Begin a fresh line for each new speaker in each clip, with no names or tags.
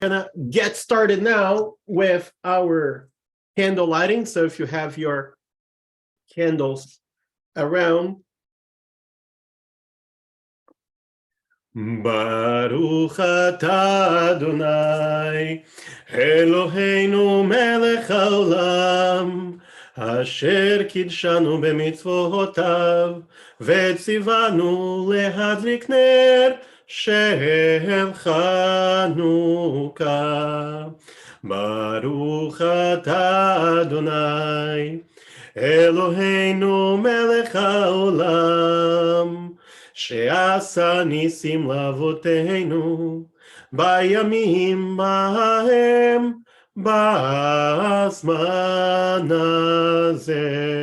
gonna get started now with our candle lighting. So if you have your candles around, Baruch atah Adonai Eloheinu melech haolam asher kidshanu b'mitzvotav v'tzivanu lehadlik ner shel Hanukkah. Baruch atah Adonai Eloheinu melech haolam שעשה ניסים לאבותינו בימים ההם בזמן הזה.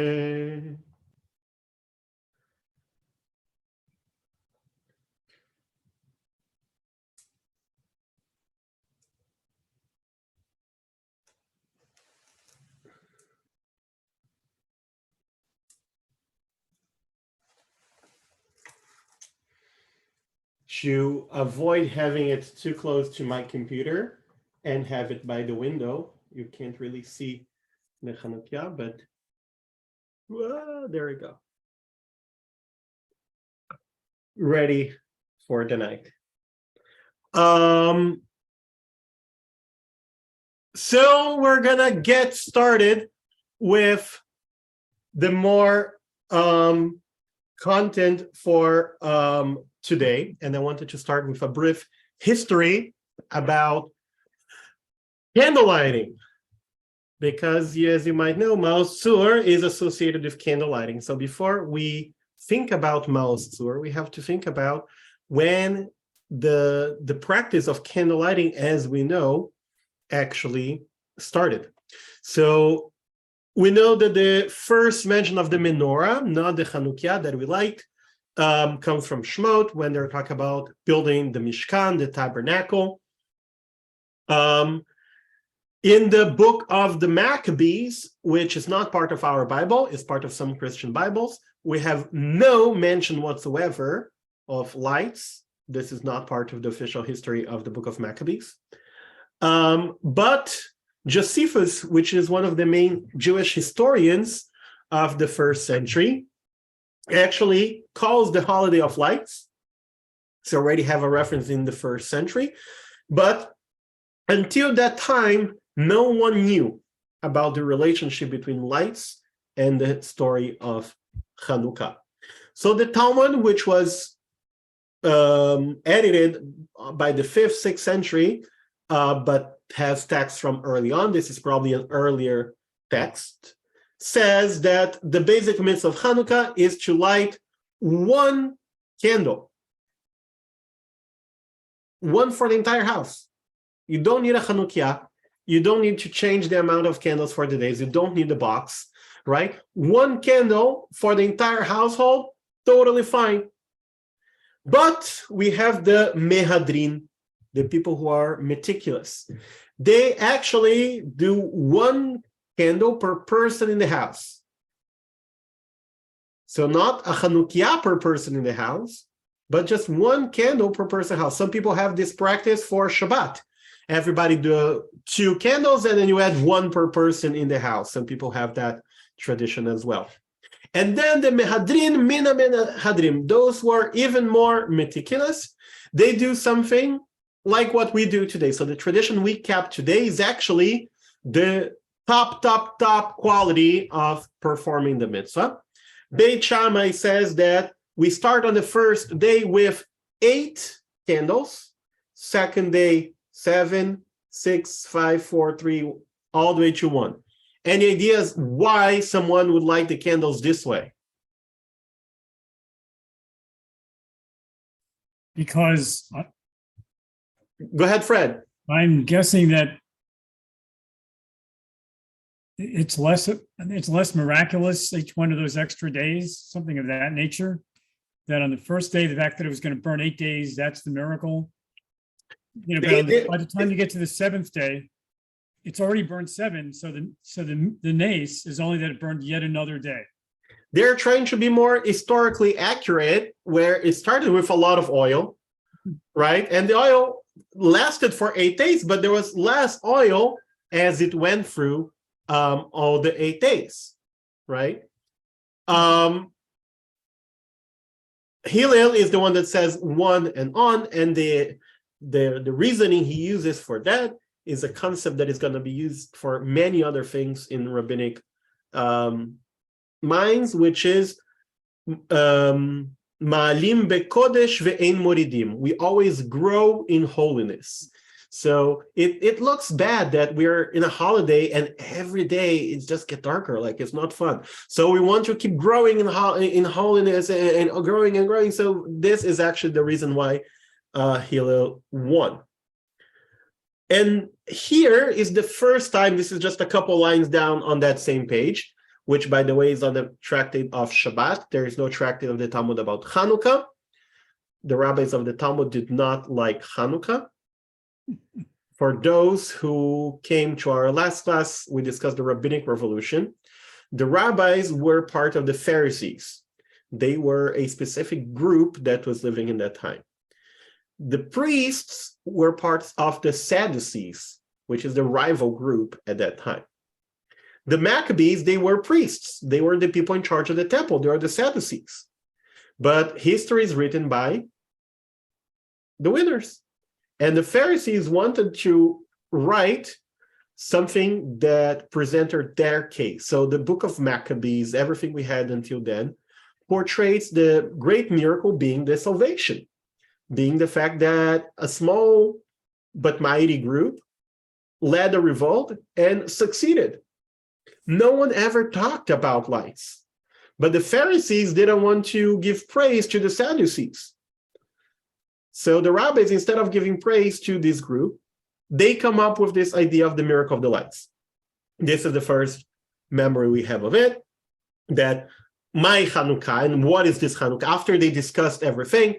To avoid having it too close to my computer and have it by the window, you can't really see the Hanukkah, but there we go. Ready for the night. So we're gonna get started with the more content for today, and I wanted to start with a brief history about candle lighting, because as you might know, Maoz Tzur is associated with candle lighting. So before we think about Maoz Tzur, we have to think about when the practice of candle lighting, as we know, actually started. So we know that the first mention of the menorah, not the Hanukkah that we light, comes from Shemot when they're talking about building the Mishkan, the tabernacle. In the book of the Maccabees, which is not part of our Bible, is part of some Christian Bibles, we have no mention whatsoever of lights. This is not part of the official history of the book of Maccabees. But Josephus, which is one of the main Jewish historians of the first century, actually calls the holiday of lights. So already have a reference in the first century. But until that time, no one knew about the relationship between lights and the story of Hanukkah. So the Talmud, which was edited by the 5th, 6th century, but has texts from early on, this is probably an earlier text, says that the basic mitzvah of Hanukkah is to light one candle, one for the entire house. You don't need a Hanukkah. You don't need to change the amount of candles for the days. You don't need the box, right? One candle for the entire household, totally fine. But we have the mehadrin, the people who are meticulous. They actually do one candle per person in the house. So not a Hanukkah per person in the house, but just one candle per person in the house. Some people have this practice for Shabbat. Everybody do 2 candles and then you add 1 per person in the house. Some people have that tradition as well. And then the mehadrin, mina mehadrim, those who are even more meticulous, they do something like what we do today. So the tradition we kept today is actually the top quality of performing the mitzvah. Beit Shammai says that we start on the first day with 8 candles, second day 7, 6, 5, 4, 3, all the way to 1. Any ideas why someone would light the candles this way?
Because
Go ahead, Fred.
I'm guessing that it's less miraculous each one of those extra days, something of that nature. That on the first day, the fact that it was going to burn 8 days, that's the miracle. But by the time you get to the 7th day, it's already burned 7. So the nace is only that it burned yet another day.
They're trying to be more historically accurate, where it started with a lot of oil, right? And the oil lasted for 8 days, but there was less oil as it went through all the 8 days, right? Hillel is the one that says 1 and on, and the reasoning he uses for that is a concept that is going to be used for many other things in rabbinic minds, which is Ma'alim bekodesh ve'ein moridim. We always grow in holiness. So it looks bad that we're in a holiday and every day it just gets darker, like it's not fun. So we want to keep growing in holiness and growing and growing. So this is actually the reason why Hillel won. And here is the first time, this is just a couple lines down on that same page, which, by the way, is on the tractate of Shabbat. There is no tractate of the Talmud about Hanukkah. The rabbis of the Talmud did not like Hanukkah. For those who came to our last class, we discussed the rabbinic revolution. The rabbis were part of the Pharisees. They were a specific group that was living in that time. The priests were part of the Sadducees, which is the rival group at that time. The Maccabees, they were priests. They were the people in charge of the temple. They are the Sadducees. But history is written by the winners. And the Pharisees wanted to write something that presented their case. So the book of Maccabees, everything we had until then, portrays the great miracle being the salvation, being the fact that a small but mighty group led a revolt and succeeded. No one ever talked about lights, but the Pharisees didn't want to give praise to the Sadducees. So the rabbis, instead of giving praise to this group, they come up with this idea of the miracle of the lights. This is the first memory we have of it, that my Hanukkah, and what is this Hanukkah? After they discussed everything,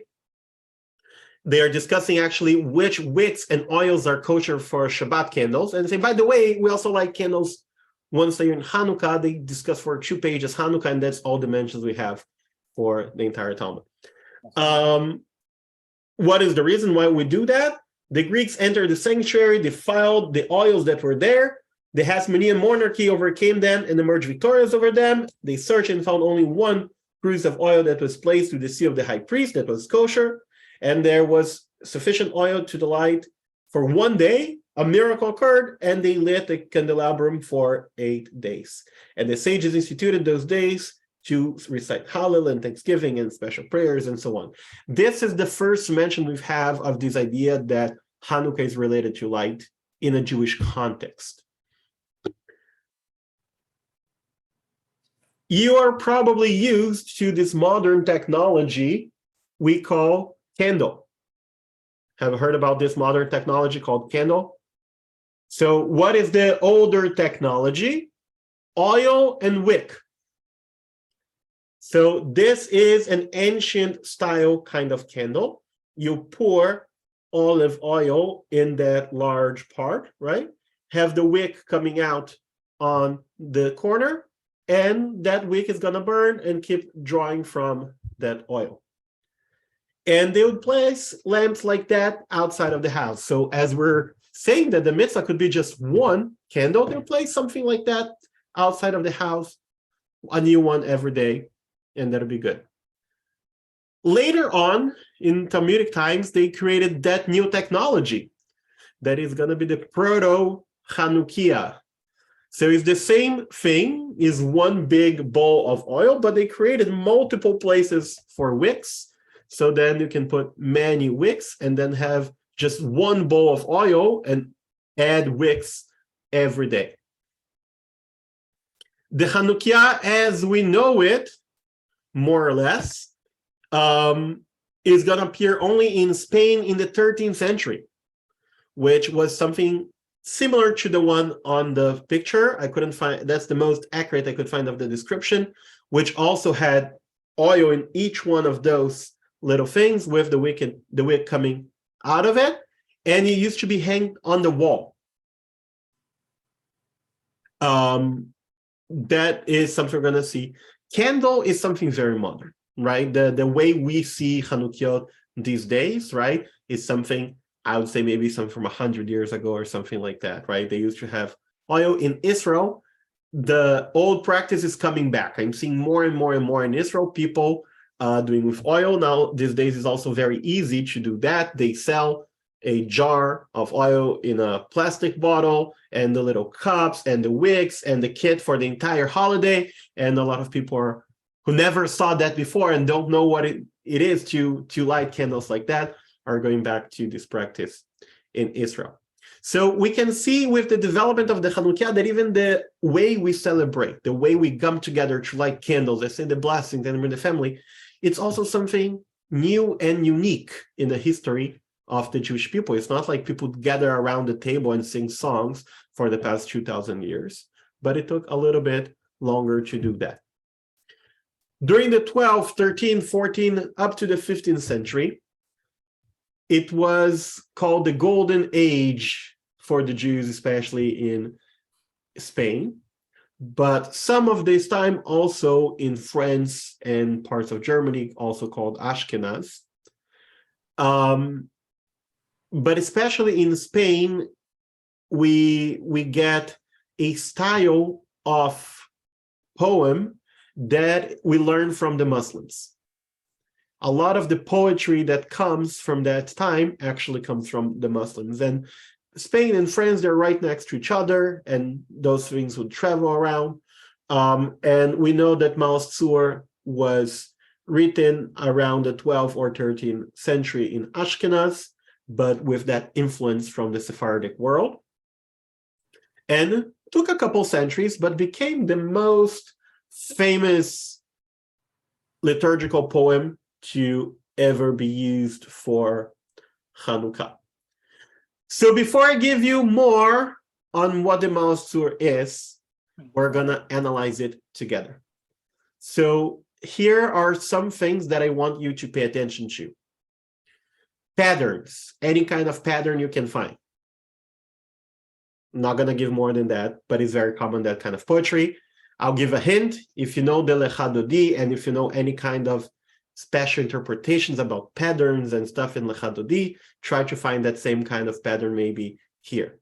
they are discussing actually which wicks and oils are kosher for Shabbat candles. And they say, by the way, we also like candles once they're in Hanukkah. They discuss for 2 pages Hanukkah, and that's all the mentions we have for the entire Talmud. What is the reason why we do that? The Greeks entered the sanctuary, defiled the oils that were there. The Hasmonean monarchy overcame them and emerged victorious over them. They searched and found only 1 cruse of oil that was placed through the seal of the high priest that was kosher. And there was sufficient oil to the light for 1 day. A miracle occurred, and they lit the candelabrum for 8 days. And the sages instituted those days to recite Hallel and Thanksgiving and special prayers and so on. This is the first mention we have of this idea that Hanukkah is related to light in a Jewish context. You are probably used to this modern technology we call candle. Have you heard about this modern technology called candle? So what is the older technology? Oil and wick. So this is an ancient style kind of candle. You pour olive oil in that large part, right? Have the wick coming out on the corner, and that wick is going to burn and keep drawing from that oil. And they would place lamps like that outside of the house. So as we're saying that the mitzvah could be just 1 candle, they'll place something like that outside of the house, a new one every day, and that'll be good. Later on, in Talmudic times, they created that new technology that is going to be the proto-Chanukiah. So it's the same thing, is 1 big bowl of oil, but they created multiple places for wicks. So then you can put many wicks and then have just 1 bowl of oil and add wicks every day. The Hanukkah, as we know it, more or less, is going to appear only in Spain in the 13th century, which was something similar to the one on the picture. I couldn't find, that's the most accurate I could find of the description, which also had oil in each one of those little things with the wick coming out of it, and it used to be hanged on the wall. That is something we're going to see. Candle is something very modern, right? The way we see Hanukkah these days, right? is something, I would say maybe something from 100 years ago or something like that, right? They used to have oil in Israel. The old practice is coming back. I'm seeing more and more and more in Israel, people doing with oil. Now, these days is also very easy to do that. They sell a jar of oil in a plastic bottle and the little cups and the wicks and the kit for the entire holiday. And a lot of people who never saw that before and don't know what it is to light candles like that are going back to this practice in Israel. So we can see with the development of the Hanukkah that even the way we celebrate, the way we come together to light candles, let's say the blessings and with the family, it's also something new and unique in the history of the Jewish people. It's not like people gather around the table and sing songs for the past 2,000 years, but it took a little bit longer to do that. During the 12th, 13th, 14th, up to the 15th century, it was called the Golden Age for the Jews, especially in Spain. But some of this time also in France and parts of Germany, also called Ashkenaz. But especially in Spain, we get a style of poem that we learn from the Muslims. A lot of the poetry that comes from that time actually comes from the Muslims. And Spain and France, they're right next to each other, and those things would travel around. And we know that Maoz Tzur was written around the 12th or 13th century in Ashkenaz, but with that influence from the Sephardic world. And took a couple centuries, but became the most famous liturgical poem to ever be used for Hanukkah. So before I give you more on what the Maoz Tzur is, we're going to analyze it together. So here are some things that I want you to pay attention to. Patterns, any kind of pattern you can find. I'm not going to give more than that, but it's very common, that kind of poetry. I'll give a hint. If you know the Lecha Dodi, and if you know any kind of special interpretations about patterns and stuff in Lecha Dodi, try to find that same kind of pattern maybe here.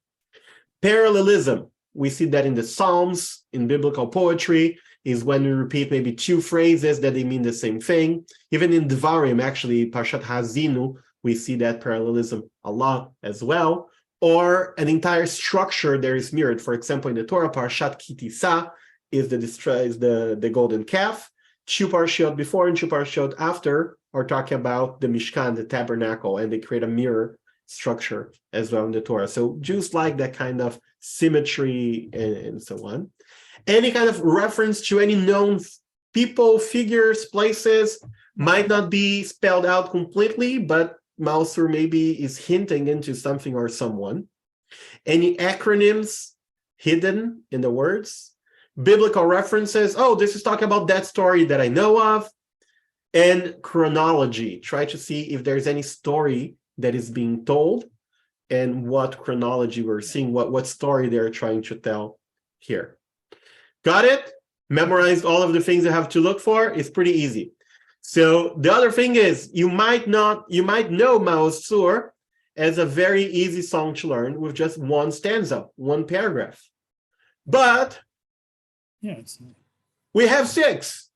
Parallelism, we see that in the Psalms, in biblical poetry, is when we repeat maybe two phrases that they mean the same thing. Even in Devarim, actually, Parshat Hazinu, we see that parallelism a lot as well. Or an entire structure there is mirrored. For example, in the Torah, Parshat Kitisa is the golden calf. Two parashiyot before and two parashiyot after are talking about the Mishkan, the tabernacle, and they create a mirror structure as well in the Torah. So Jews like that kind of symmetry and so on. Any kind of reference to any known people, figures, places might not be spelled out completely, but Maoz Tzur maybe is hinting into something or someone. Any acronyms hidden in the words. Biblical references. Oh, this is talking about that story that I know of. And chronology. Try to see if there's any story that is being told and what chronology we're seeing, what story they're trying to tell here. Got it? Memorized all of the things you have to look for. It's pretty easy. So the other thing is, you might know Maoz Tzur as a very easy song to learn with just one stanza, one paragraph. But we have 6.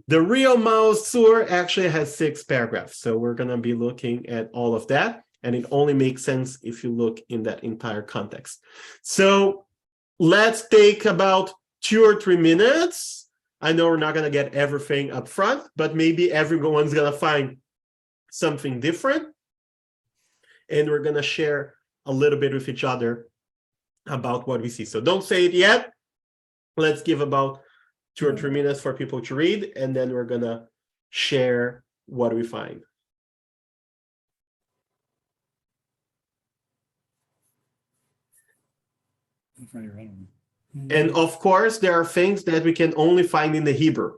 The real Maoz Tzur actually has 6 paragraphs. So we're going to be looking at all of that. And it only makes sense if you look in that entire context. So let's take about 2 or 3 minutes. I know we're not going to get everything up front, but maybe everyone's going to find something different. And we're going to share a little bit with each other about what we see. So don't say it yet. Let's give about 2 or 3 minutes for people to read, and then we're going to share what we find. And of course, there are things that we can only find in the Hebrew.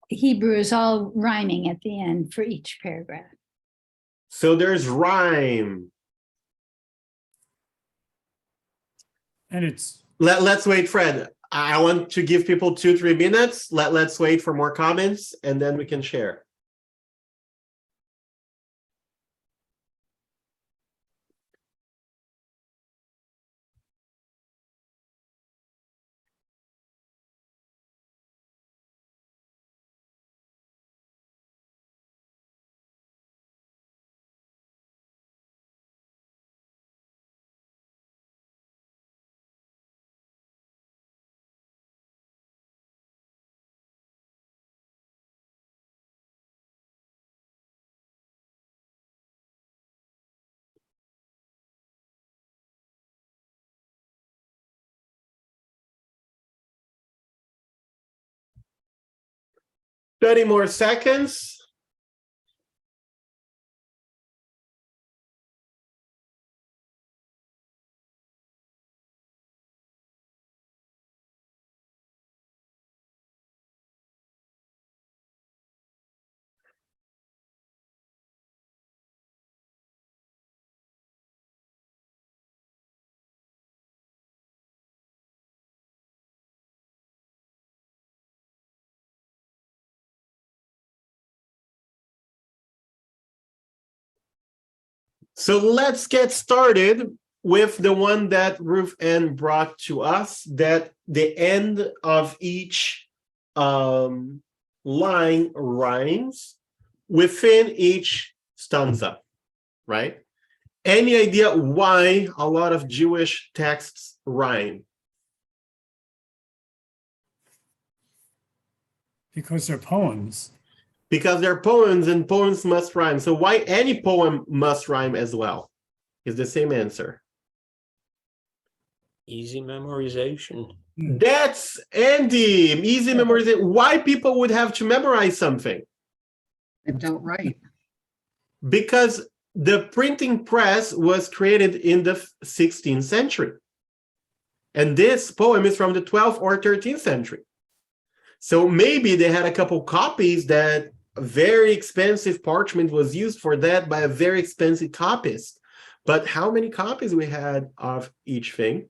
Hebrew is all rhyming at the end for each paragraph.
So there's rhyme.
And it's,
Let's wait, Fred. I want to give people 2-3 minutes. Let's wait for more comments and then we can share. Thirty more seconds. So let's get started with the one that Ruth Ann brought to us, that the end of each line rhymes within each stanza, right? Any idea why a lot of Jewish texts rhyme?
because they're poems.
Because they're poems and poems must rhyme. So why any poem must rhyme as well? Is the same answer.
Easy memorization.
That's Andy. Easy memorization. Why people would have to memorize something?
They don't write.
Because the printing press was created in the 16th century. And this poem is from the 12th or 13th century. So maybe they had a couple copies that very expensive parchment was used for that by a very expensive copyist. But how many copies we had of each thing?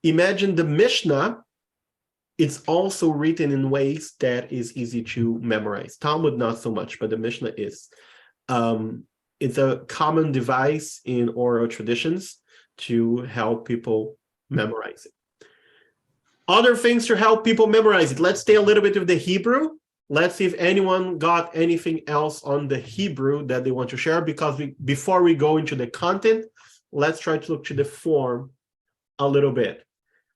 Imagine the Mishnah. It's also written in ways that is easy to memorize. Talmud not so much, but the Mishnah is. It's a common device in oral traditions to help people memorize it. Other things to help people memorize it. Let's stay a little bit with the Hebrew. Let's see if anyone got anything else on the Hebrew that they want to share, because before we go into the content, let's try to look to the form a little bit.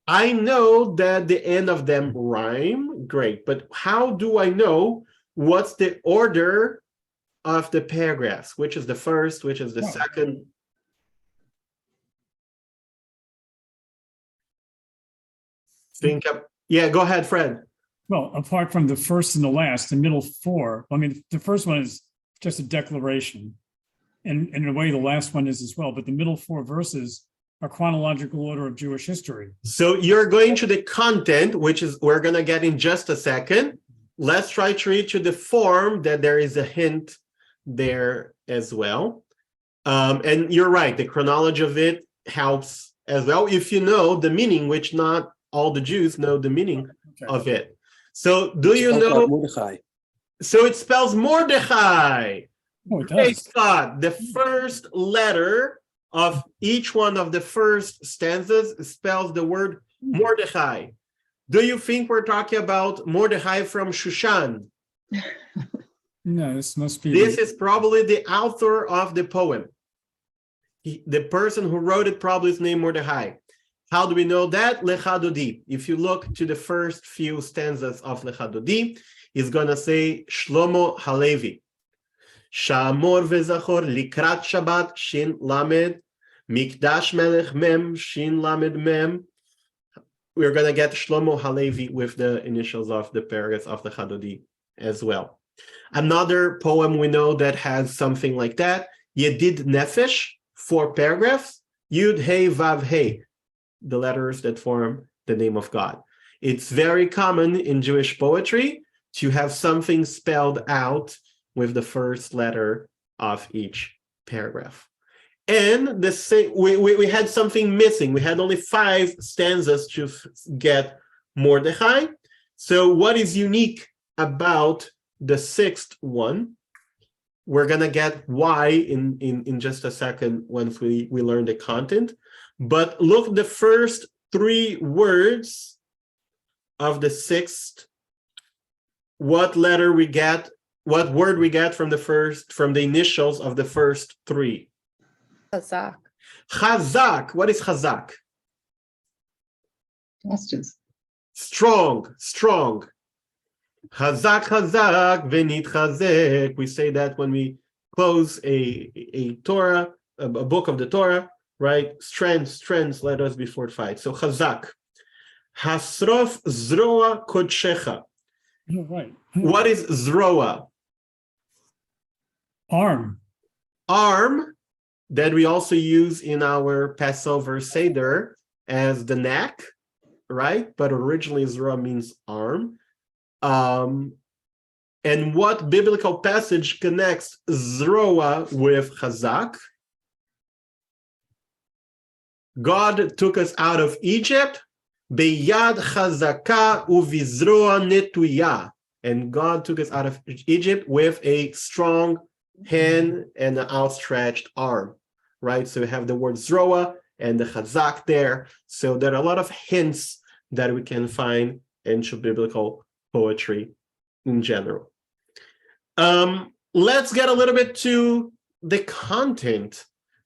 I know that the end of them rhyme, great, but how do I know what's the order of the paragraphs? Which is the first, which is the second? Yeah, go ahead, Fred.
Well, apart from the first and the last, the middle four, I mean, the first one is just a declaration. And in a way, the last one is as well, but the middle four verses are chronological order of Jewish history.
So you're going to the content, which is we're going to get in just a second. Let's try to read to the form that there is a hint there as well. And you're right, the chronology of it helps as well if you know the meaning, which not all the Jews know the meaning of it. So do you know?
Mordechai.
So it spells Mordechai.
Oh, it
Hey,
does.
Scott, the first letter of each one of the first stanzas spells the word Mordechai. Do you think we're talking about Mordechai from Shushan?
No, this must be.
This is probably the author of the poem. The person who wrote it probably is named Mordechai. How do we know that? Lecha Dodi. If you look to the first few stanzas of Lecha Dodi, he's going to say Shlomo Halevi. Shamor vezachor likrat Shabbat shin lamed mikdash melech mem shin lamed mem. We're going to get Shlomo Halevi with the initials of the paragraphs of Lecha Dodi as well. Another poem we know that has something like that, Yedid Nefesh, 4 paragraphs, Yud Hey Vav Hey, the letters that form the name of God. It's very common in Jewish poetry to have something spelled out with the first letter of each paragraph. And the same, we had something missing. We had only 5 stanzas to get Mordechai. So what is unique about the 6th one? We're gonna get why in just a second once we learn the content. But look, the first 3 words of the 6th, what letter we get, what word we get from the initials of the first 3.
Chazak.
Chazak. What is chazak?
Justice.
Strong, strong. Chazak, chazak, venit chazek. We say that when we close a Torah, a book of the Torah, right? Strength, let us be fortified. So chazak. Hasrof zroa kodshecha.
Oh, right.
What is zroa?
Arm.
Arm, that we also use in our Passover Seder as the neck, right? But originally zroa means arm. And what biblical passage connects zroa with chazak? God took us out of Egypt, beyad chazaka uvizroa netuya. And God took us out of Egypt with a strong hand and an outstretched arm, right? So we have the word zroa and the chazak there. So there are a lot of hints that we can find in biblical poetry in general. Let's get a little bit to the content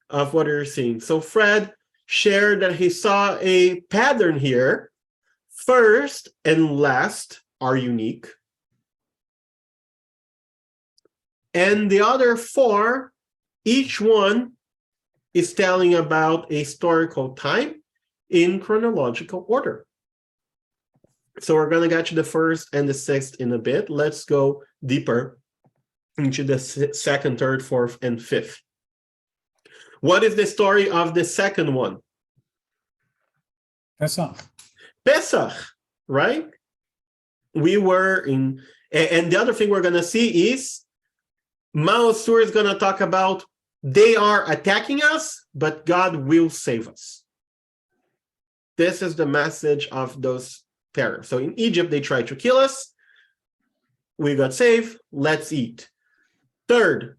of what you're seeing. So Fred shared that he saw a pattern here. First and last are unique. And the other 4, each one is telling about a historical time in chronological order. So we're going to get to the 1st and the 6th in a bit. Let's go deeper into the 2nd, 3rd, 4th, and 5th. What is the story of the 2nd one?
Pesach.
Pesach, right? We were in, and the other thing we're going to see is Maoz Tzur is going to talk about they are attacking us, but God will save us. This is the message of those paragraphs. So in Egypt, they tried to kill us. We got saved. Let's eat. 3rd,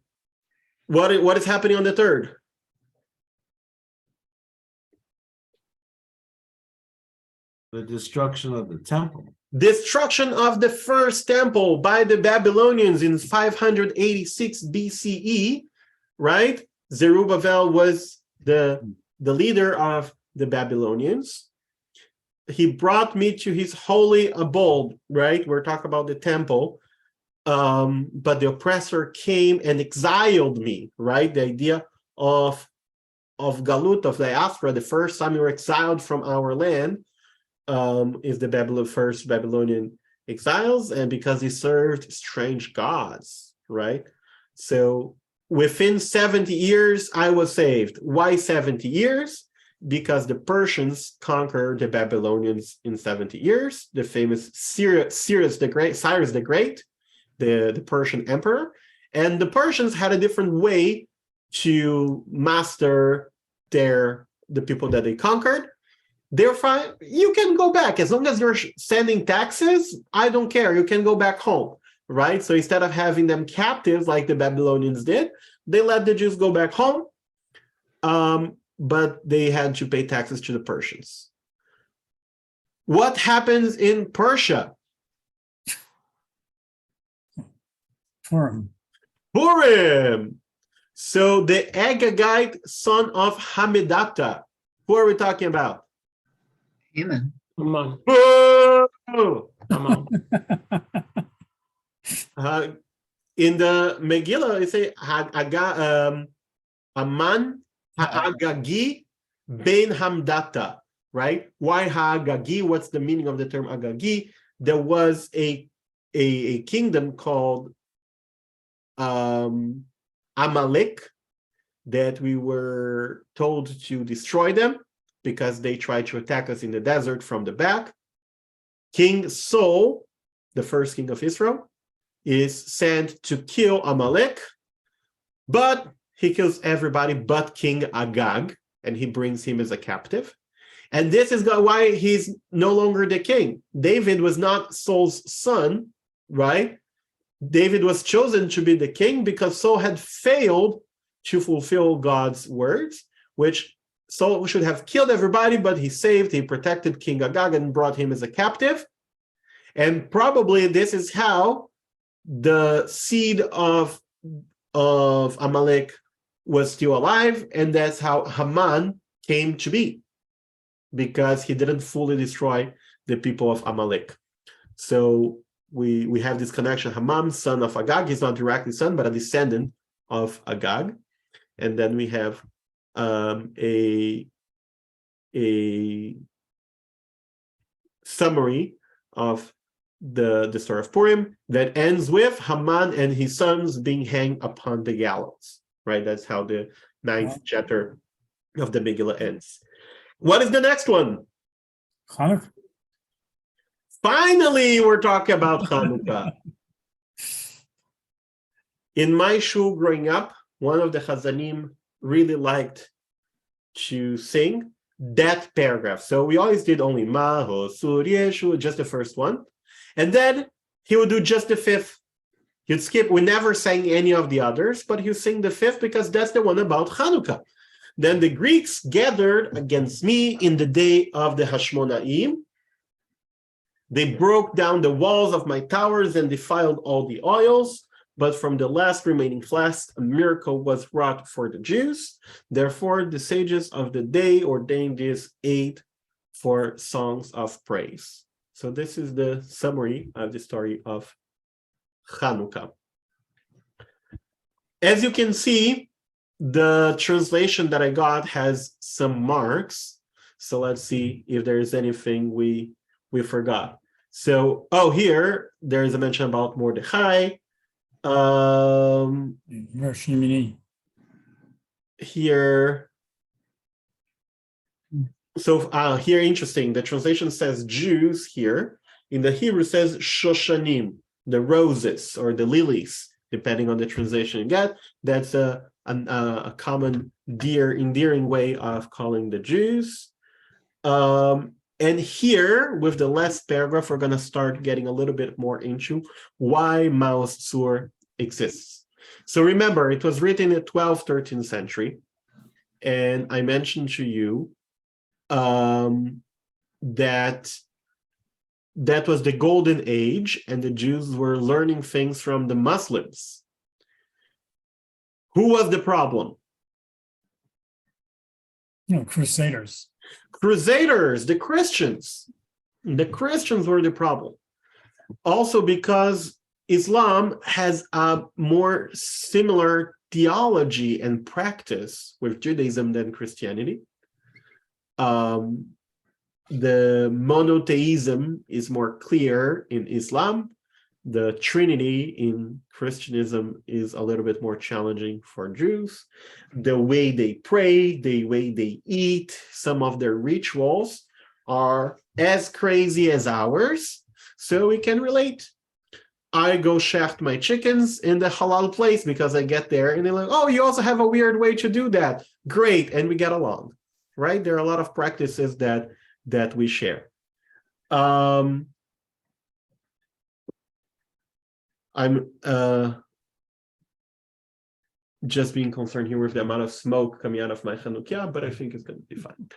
what is happening on the 3rd?
The destruction of the temple.
Destruction of the first temple by the Babylonians in 586 BCE, right? Zerubbabel was the leader of the Babylonians. He brought me to his holy abode, right? We're talking about the temple. But the oppressor came and exiled me, right? The idea of Galut, of diaspora, the first time we were exiled from our land, is the first Babylonian exiles, and because he served strange gods, right? So within 70 years, I was saved. Why 70 years? Because the Persians conquered the Babylonians in 70 years. The famous Cyrus the Great, the Persian emperor, and the Persians had a different way to master the people that they conquered. Therefore, you can go back as long as you're sending taxes. I don't care. You can go back home, right? So instead of having them captives like the Babylonians did, they let the Jews go back home, but they had to pay taxes to the Persians. What happens in Persia? Purim. So the Agagite son of Hamedata. Who are we talking about?
Amen.
Come on.
Boo!
Come on.
In the Megillah, they say Aman Ha'agagi ben Hamdata, right? Why Ha'agagi? What's the meaning of the term Agagi? There was a kingdom called Amalek that we were told to destroy them because they tried to attack us in the desert from the back. King Saul the first king of Israel, is sent to kill Amalek, but he kills everybody but King Agag, and he brings him as a captive. And this is why he's no longer the king. David was not Saul's son, right? David was chosen to be the king because Saul had failed to fulfill God's words, which Saul should have killed everybody, but he protected King Agag and brought him as a captive. And probably this is how the seed of Amalek was still alive, and that's how Haman came to be, because he didn't fully destroy the people of Amalek. So we have this connection. Haman, son of Agag, he's not directly son, but a descendant of Agag. And then we have a summary of the story of Purim that ends with Haman and his sons being hanged upon the gallows, right? That's how the 9th chapter of the Megillah ends. What is the next one?
Hanukkah.
Finally, we're talking about Hanukkah. In my shul growing up, one of the Chazanim really liked to sing that paragraph. So we always did only Maoz Tzur, Yeshu, just the first one. And then he would do just the 5th. He'd skip. We never sang any of the others, but he'd sing the 5th because that's the one about Hanukkah. Then the Greeks gathered against me in the day of the Hashmonaim. They broke down the walls of my towers and defiled all the oils. But from the last remaining flask, a miracle was wrought for the Jews. Therefore, the sages of the day ordained this 8 for songs of praise. So this is the summary of the story of Hanukkah. As you can see, the translation that I got has some marks. So let's see if there is anything we forgot. So, here there's a mention about Mordechai. Here. So here, interesting. The translation says Jews here. In the Hebrew, says Shoshanim, the roses or the lilies, depending on the translation you get. That's a common endearing way of calling the Jews. And here, with the last paragraph, we're going to start getting a little bit more into why Maoz Tzur exists. So remember, it was written in the 12th, 13th century. And I mentioned to you that was the golden age, and the Jews were learning things from the Muslims. Who was the problem?
Crusaders.
Crusaders, the Christians. The Christians were the problem. Also because Islam has a more similar theology and practice with Judaism than Christianity. The monotheism is more clear in Islam. The Trinity in Christianism is a little bit more challenging for Jews. The way they pray, the way they eat, some of their rituals are as crazy as ours, so we can relate. I go shaft my chickens in the halal place because I get there and they're like, oh, you also have a weird way to do that. Great, and we get along, right? There are a lot of practices that we share. I'm just being concerned here with the amount of smoke coming out of my Hanukkah, but I think it's going to be fine.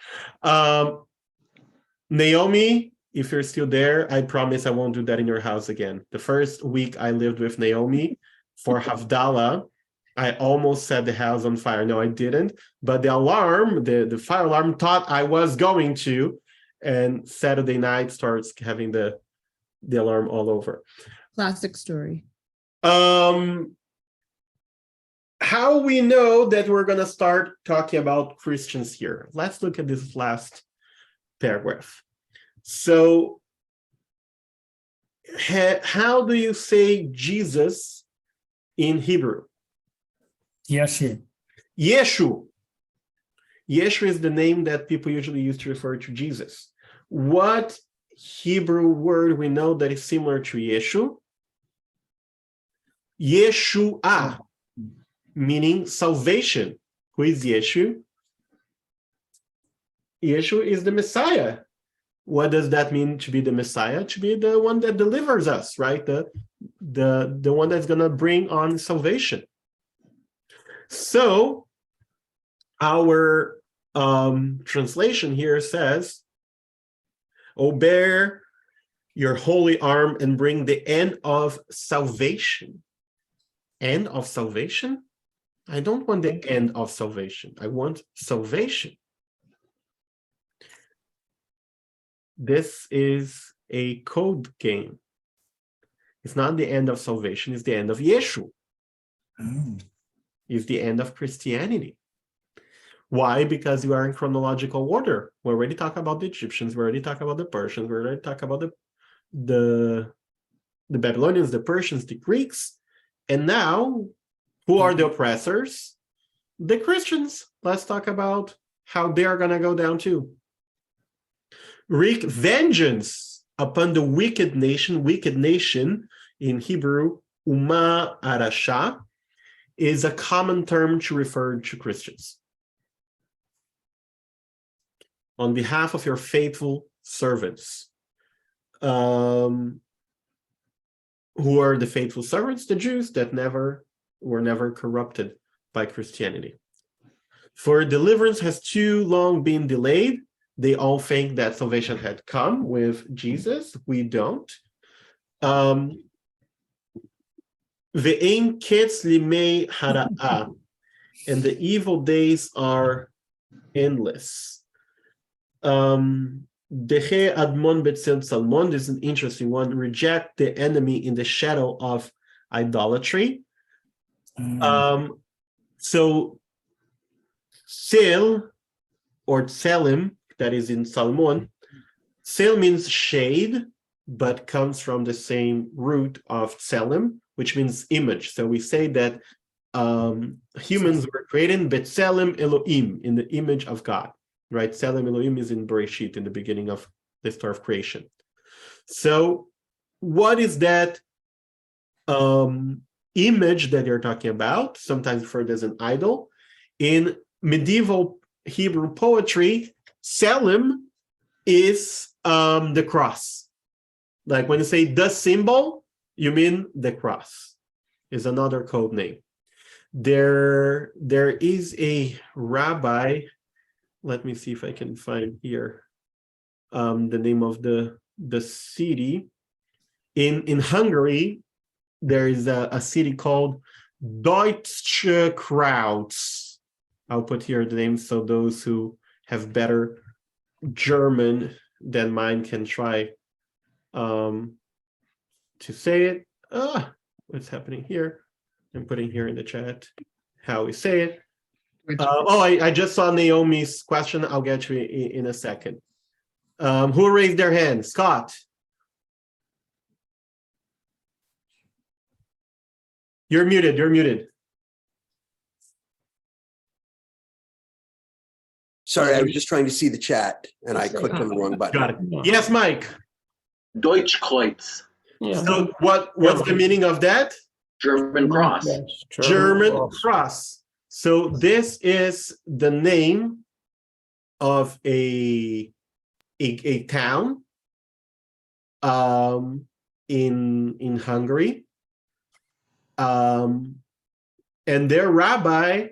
Naomi, if you're still there, I promise I won't do that in your house again. The first week I lived with Naomi for Havdalah, I almost set the house on fire. No, I didn't. But the alarm, the fire alarm thought I was going to, and Saturday night starts having the alarm all over.
Classic story.
How we know that we're going to start talking about Christians here? Let's look at this last paragraph. So, how do you say Jesus in Hebrew?
Yeshu.
Yeshu. Yeshu is the name that people usually use to refer to Jesus. What Hebrew word we know that is similar to Yeshu. Yeshua, meaning salvation. Who is Yeshu? Yeshu is the Messiah. What does that mean to be the Messiah? To be the one that delivers us, right? The one that's going to bring on salvation. So our translation here says, "O bear your holy arm and bring the end of salvation." End of salvation? I don't want the end of salvation. I want salvation. This is a code game. It's not the end of salvation, it's the end of Yeshu.
Oh.
It's the end of Christianity. Why? Because you are in chronological order. We already talked about the Egyptians, we already talked about the Persians, we already talked about the Babylonians, the Persians, the Greeks. And now, who are the oppressors? The Christians. Let's talk about how they are going to go down too. Wreak vengeance upon the wicked nation in Hebrew, Uma Arasha, is a common term to refer to Christians. On behalf of your faithful servants. Who are the faithful servants? The Jews that were never corrupted by Christianity. For deliverance has too long been delayed. They all think that salvation had come with Jesus. We don't. Ve'ein ketz limei hara'ah, and the evil days are endless. Deche admon betzel salmon, this is an interesting one. Reject the enemy in the shadow of idolatry. So Sil or Tselim, that is in Salmon, Sil means shade, but comes from the same root of Tselim, which means image. So we say that humans were created Betselim Elohim, in the image of God, right? Tselim Elohim is in Bereshit, in the beginning of the story of creation. So what is that image that you're talking about? Sometimes referred as an idol. In medieval Hebrew poetry, Tselim is the cross. Like when you say the symbol, you mean the cross. Is another code name. There is a rabbi. Let me see if I can find here the name of the city. In Hungary, there is a city called Deutsche Kreuz. I'll put here the name so those who have better German than mine can try to say it. What's happening here? I'm putting here in the chat how we say it. I just saw Naomi's question. I'll get you in a second. Who raised their hand? Scott. You're muted. You're muted.
Sorry, I was just trying to see the chat and I clicked on the wrong button.
Got it. Yes, Mike.
Deutschkreuz,
Yeah.
So what's the meaning of that?
German cross.
German cross. So this is the name of a town in Hungary. And their rabbi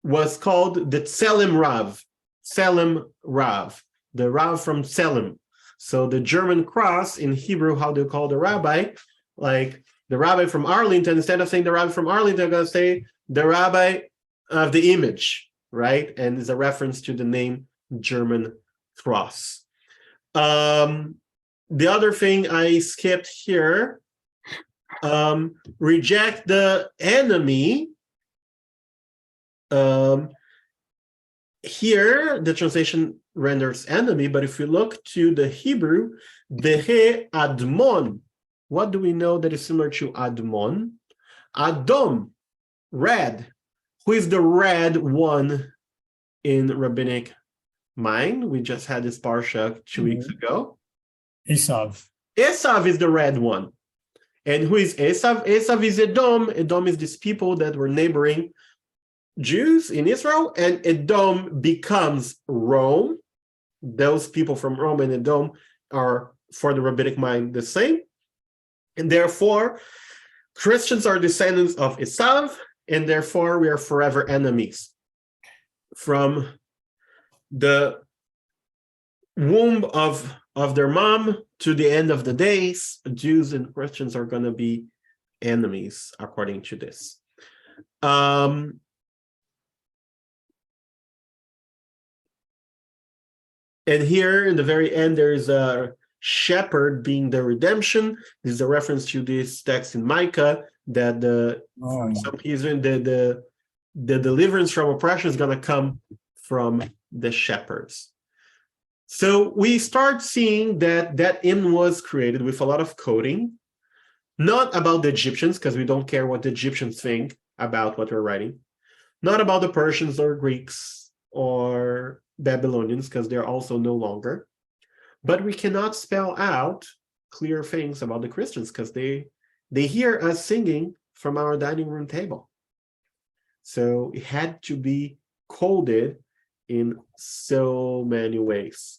was called the Tselim Rav. Tselim Rav, the Rav from Tselim. So the German cross in Hebrew, how do you call the rabbi? Like the rabbi from Arlington, instead of saying the rabbi from Arlington, they're going to say the rabbi of the image, right? And it's a reference to the name German cross. The other thing I skipped here, reject the enemy. Here, the translation renders enemy, but if we look to the Hebrew, Dehe Admon, what do we know that is similar to Admon? Adom, red. Who is the red one in rabbinic mind? We just had this parsha 2 weeks ago.
Esav.
Esav is the red one. And who is Esav? Esav is Edom. Edom is these people that were neighboring Jews in Israel, and Edom becomes Rome. Those people from Rome and Edom are, for the rabbinic mind, the same. And therefore, Christians are descendants of Esav, and therefore we are forever enemies. From the womb of their mom to the end of the days, Jews and Christians are going to be enemies, according to this. And here in the very end, there is a shepherd being the redemption. This is a reference to this text in Micah that the deliverance from oppression is going to come from the shepherds. So we start seeing that hymn was created with a lot of coding, not about the Egyptians, because we don't care what the Egyptians think about what we're writing, not about the Persians or Greeks or Babylonians, because they're also no longer. But we cannot spell out clear things about the Christians, because they hear us singing from our dining room table. So it had to be coded in so many ways.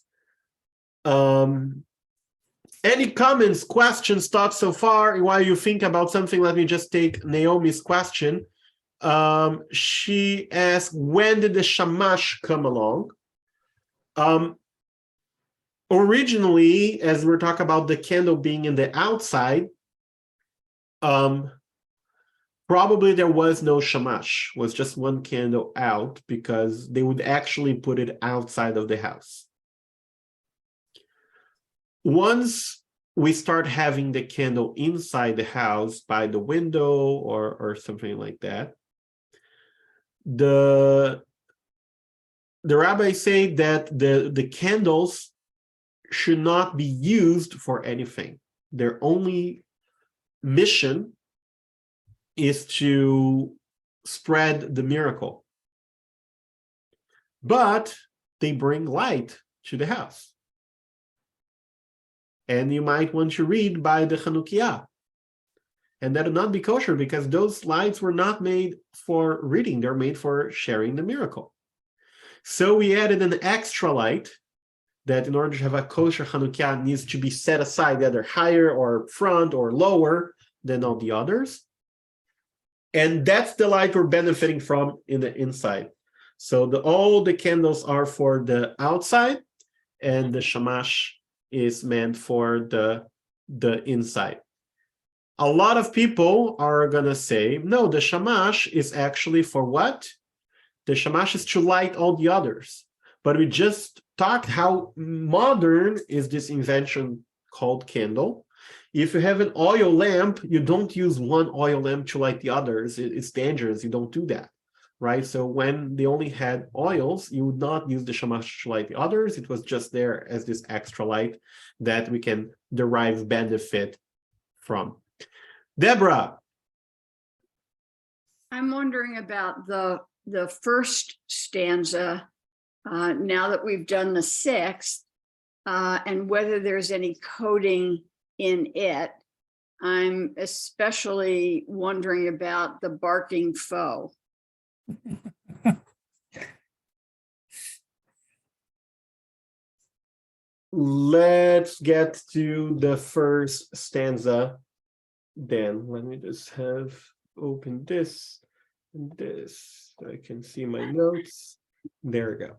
Any comments, questions, thoughts so far? While you think about something, let me just take Naomi's question. She asked, when did the shamash come along? Originally, as we're talking about the candle being in the outside, probably there was no shamash, was just one candle out, because they would actually put it outside of the house. Once we start having the candle inside the house by the window or something like that, the rabbis say that the candles should not be used for anything. Their only mission is to spread the miracle. But they bring light to the house. And you might want to read by the Hanukkah. And that would not be kosher, because those lights were not made for reading. They're made for sharing the miracle. So we added an extra light that, in order to have a kosher Hanukkah, needs to be set aside, either higher or front or lower than all the others. And that's the light we're benefiting from in the inside. So all the candles are for the outside, and the shamash is meant for the inside. A lot of people are going to say, no, the shamash is actually for what? The shamash is to light all the others. But we just talked how modern is this invention called candle. If you have an oil lamp, you don't use one oil lamp to light the others. It's dangerous. You don't do that, right? So when they only had oils, you would not use the shamash to light the others. It was just there as this extra light that we can derive benefit from. Deborah.
I'm wondering about the first stanza, now that we've done the sixth, and whether there's any coding in it. I'm especially wondering about the barking foe.
Let's get to the first stanza then. Let me just have open this and this so I can see my notes. There we go.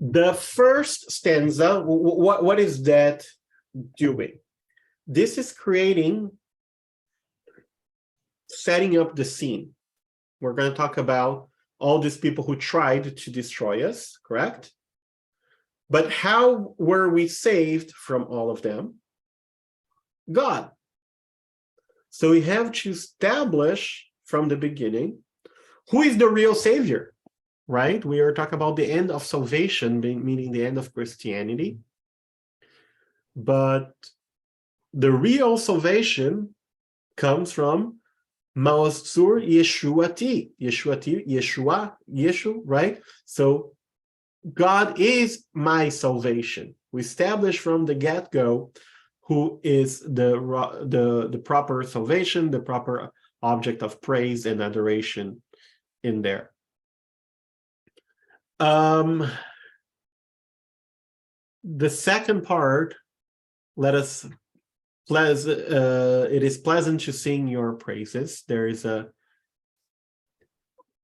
The first stanza, what is that doing? This is setting up the scene. We're going to talk about all these people who tried to destroy us, correct? But how were we saved from all of them? God. So we have to establish from the beginning who is the real savior, right? We are talking about the end of salvation, meaning the end of Christianity. But the real salvation comes from Maoz Tzur Yeshuati, Yeshu, right? So God is my salvation. We establish from the get-go who is the proper salvation, the proper object of praise and adoration in there. The second part, it is pleasant to sing your praises. There is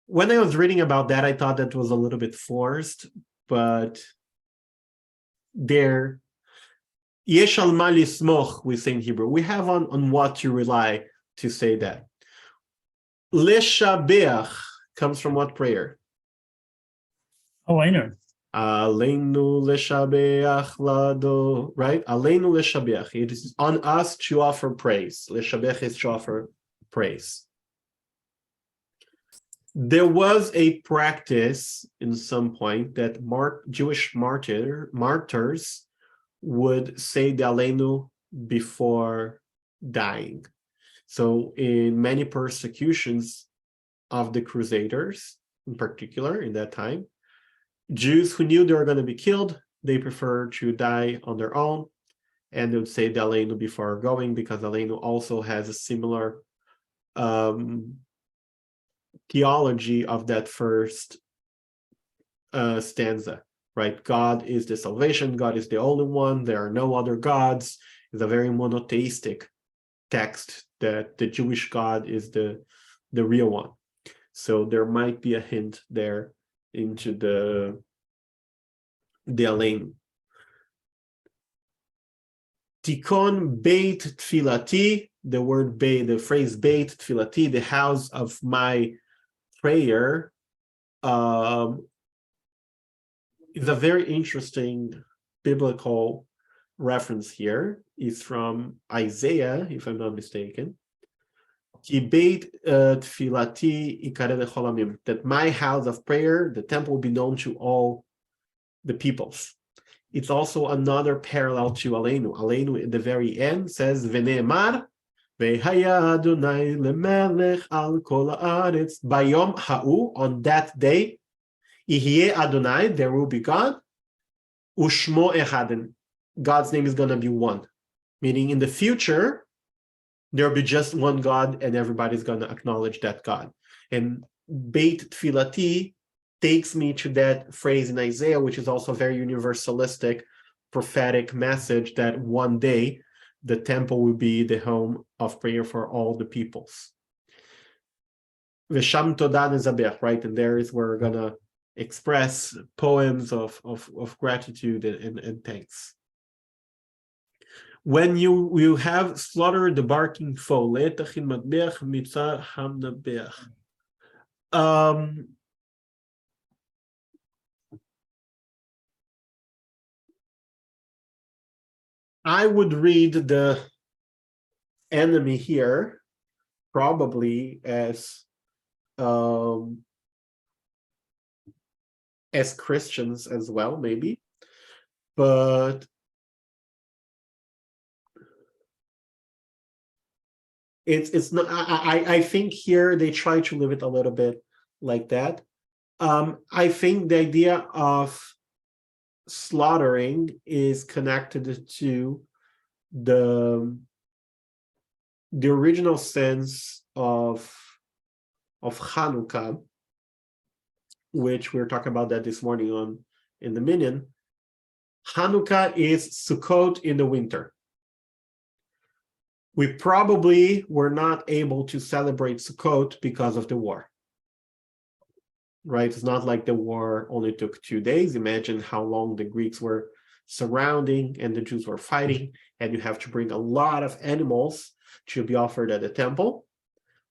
when I was reading about that, I thought that was a little bit forced, but there, yesh al ma lismoch, we say in Hebrew. We have on what to rely to say that. Leshabeach comes from what prayer?
Oh, I know.
Aleinu leshabeach lado, right? Aleinu leshabeach. It is on us to offer praise. Leshabeach is to offer praise. There was a practice in some point that Jewish martyrs would say the Aleinu before dying. So in many persecutions of the Crusaders, in particular, in that time, Jews who knew they were going to be killed, they preferred to die on their own, and they would say the Aleinu before going, because Aleinu also has a similar theology of that first stanza, right? God is the salvation, God is the only one, there are no other gods. It's a very monotheistic text that the Jewish God is the real one. So there might be a hint there into the Aleinu. Tikon Beit Tfilati, the word Beit, the phrase Beit Tfilati, the house of my prayer, is a very interesting biblical reference here. It's from Isaiah, if I'm not mistaken. Ki Beit Tfilati Ikare lecholamim, that my house of prayer, the temple, will be known to all the peoples. It's also another parallel to Aleinu. Aleinu at the very end says, V'ne'emar, Ve'haya Adonai lemelech al kol haaretz. Bayom ha'u, on that day, Ihyeh Adonai, there will be God, Ushmo echaden, God's name is going to be one. Meaning in the future, there'll be just one God and everybody's going to acknowledge that God. And Beit Tfilati takes me to that phrase in Isaiah, which is also a very universalistic, prophetic message that one day the temple will be the home of prayer for all the peoples. V'sham todah nezabech, right? And there is where we're going to express poems of gratitude and thanks. When you have slaughtered the barking foe, le'etachin matbeach mitzar hamnabeach. I would read the enemy here probably as Christians as well, maybe, but it's not. I think here they try to live it a little bit like that. I think the idea of slaughtering is connected to the original sense of Hanukkah, which we were talking about that this morning in the Minyan. Hanukkah is Sukkot in the winter. We probably were not able to celebrate Sukkot because of the war. Right? It's not like the war only took 2 days. Imagine how long the Greeks were surrounding and the Jews were fighting, and you have to bring a lot of animals to be offered at the temple.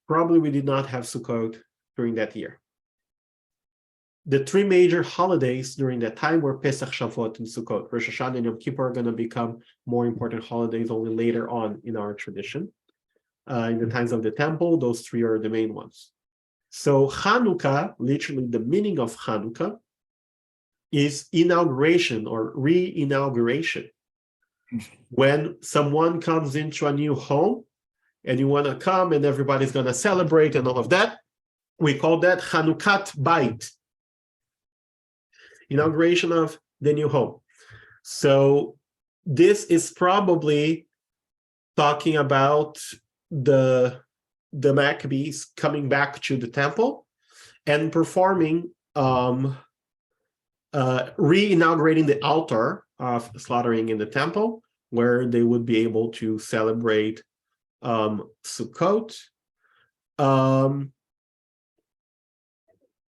Probably we did not have Sukkot during that year. The 3 major holidays during that time were Pesach, Shavuot, and Sukkot. Rosh Hashanah and Yom Kippur are going to become more important holidays only later on in our tradition. In the times of the temple, those 3 are the main ones. So Hanukkah, literally the meaning of Hanukkah, is inauguration or re-inauguration. When someone comes into a new home and you want to come and everybody's going to celebrate and all of that, we call that Hanukkah Beit, inauguration of the new home. So this is probably talking about the Maccabees coming back to the temple and performing, re-inaugurating the altar of slaughtering in the temple, where they would be able to celebrate Sukkot.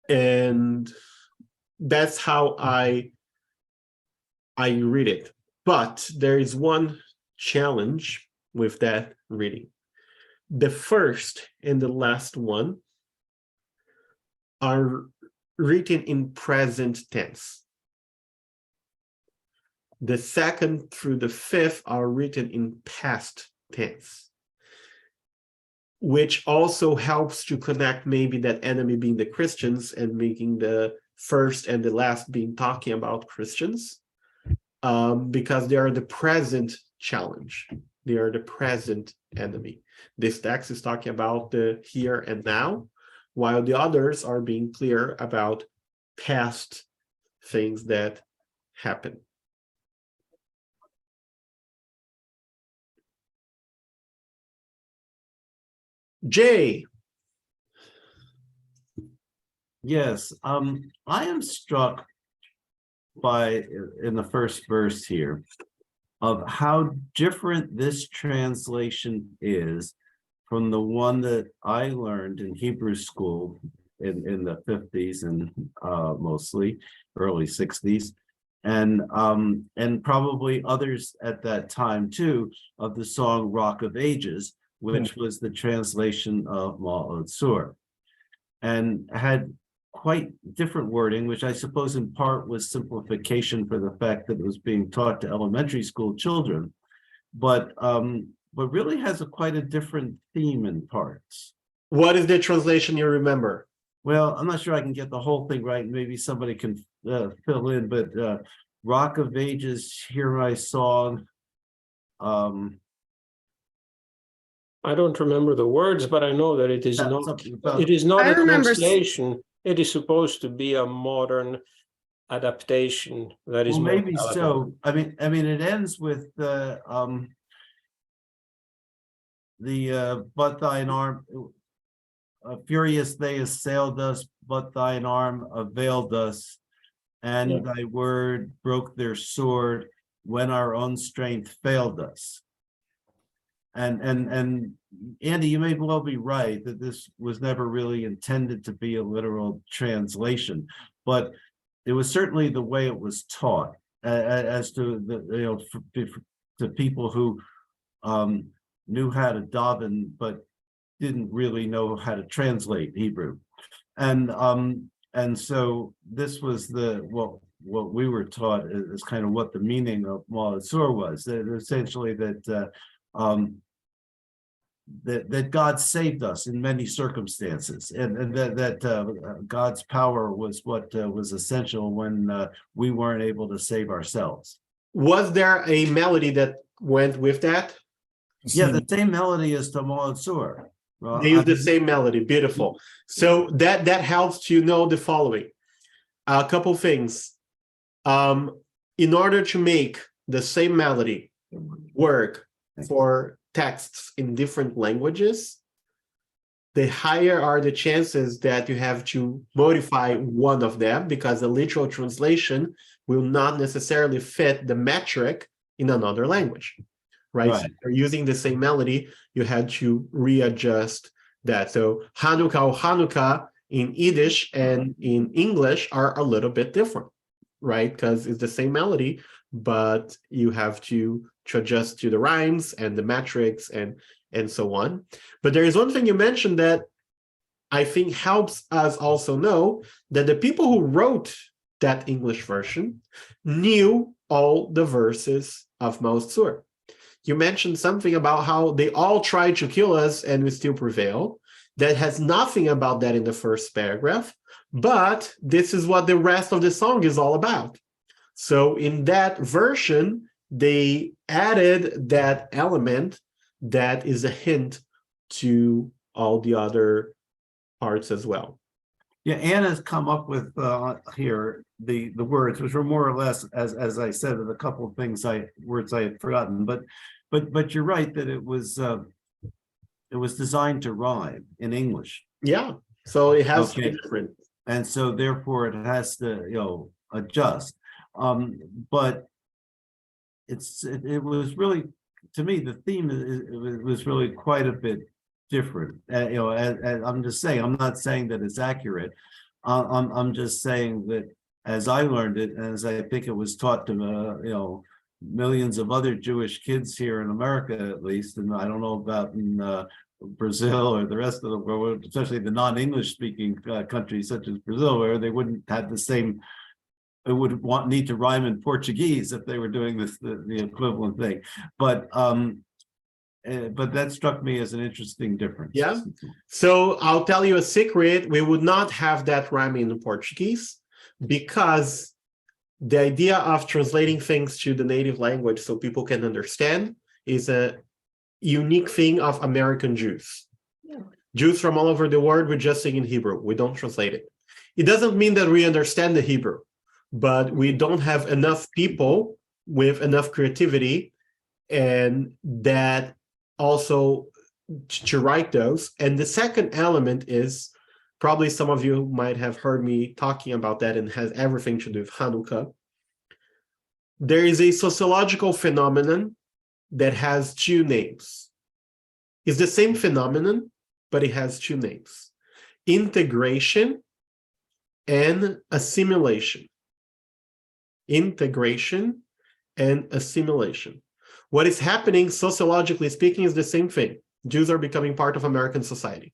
And that's how I read it. But there is one challenge with that reading. The first and the last one are written in present tense. The second through the fifth are written in past tense, which also helps to connect maybe that enemy being the Christians and making the first and the last being talking about Christians, because they are the present challenge. They are the present enemy. This text is talking about the here and now, while the others are being clear about past things that happen. Jay.
Yes, I am struck by, in the first verse here, of how different this translation is from the one that I learned in Hebrew school in the 50s and mostly early 60s, and probably others at that time too, of the song Rock of Ages, which was the translation of Maoz Tzur, and had quite different wording, which I suppose in part was simplification for the fact that it was being taught to elementary school children, but really has quite a different theme in parts.
What is the translation you remember?
Well, I'm not sure I can get the whole thing right. Maybe somebody can fill in, but Rock of Ages, hear my song.
I don't remember the words, but I know that it is not. It is not
I
a
remember
translation. It is supposed to be a modern adaptation. That is
Well,
more
maybe
palatable.
so. I mean, it ends with the but thine arm, furious they assailed us, but thine arm availed us, and thy word broke their sword when our own strength failed us. And Andy, you may well be right that this was never really intended to be a literal translation, but it was certainly the way it was taught as to the to people who knew how to daven but didn't really know how to translate Hebrew, and so this was what we were taught is kind of what the meaning of Maoz Tzur was. That essentially that God saved us in many circumstances, and that God's power was what was essential when we weren't able to save ourselves.
Was there a melody that went with that?
Yeah, the same melody as to Maoz Tzur.
They use the same melody. Beautiful. So that helps to know the following. A couple things. In order to make the same melody work for texts in different languages, the higher are the chances that you have to modify one of them, because the literal translation will not necessarily fit the metric in another language, right? So if you're using the same melody, you had to readjust that. So Hanukkah or Hanukkah in Yiddish and in English are a little bit different, right? Because it's the same melody, but you have to adjust to the rhymes and the metrics and so on. But there is one thing you mentioned that I think helps us also know that the people who wrote that English version knew all the verses of Maoz Tzur. You mentioned something about how they all tried to kill us and we still prevail. That has nothing about that in the first paragraph, but this is what the rest of the song is all about. So in that version, they added that element that is a hint to all the other parts as well.
Yeah, Anna's come up with here the words, which were more or less, as I said, a couple of words I had forgotten. But you're right that it was designed to rhyme in English,
Yeah, so it has to be
Okay.
different.
and so therefore it has to adjust. But it was really, to me, the theme it was really quite a bit different. And I'm just saying, I'm not saying that it's accurate. I'm just saying that as I learned it, and as I think it was taught to millions of other Jewish kids here in America, at least, and I don't know about in Brazil or the rest of the world, especially the non-English speaking countries such as Brazil, where they wouldn't have the same. It would need to rhyme in Portuguese if they were doing the equivalent thing, but that struck me as an interesting difference.
Yeah. So I'll tell you a secret. We would not have that rhyming in Portuguese because the idea of translating things to the native language so people can understand is a unique thing of American Jews. Jews from all over the world, we just sing in Hebrew. We don't translate it. It doesn't mean that we understand the Hebrew, but we don't have enough people with enough creativity and that also to write those. And the second element is, probably some of you might have heard me talking about that, and has everything to do with Hanukkah. There is a sociological phenomenon that has two names. It's the same phenomenon, but it has two names: integration and assimilation. Integration and assimilation. What is happening, sociologically speaking, is the same thing. Jews are becoming part of American society.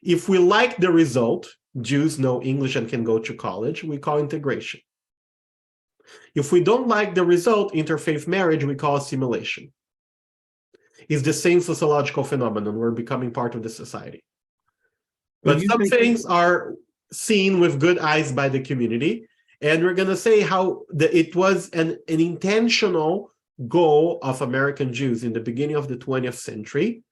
If we like the result, Jews know English and can go to college, we call integration. If we don't like the result, interfaith marriage, we call assimilation. It's the same sociological phenomenon. We're becoming part of the society. But some things are seen with good eyes by the community, and we're going to say how it was an intentional goal of American Jews in the beginning of the 20th century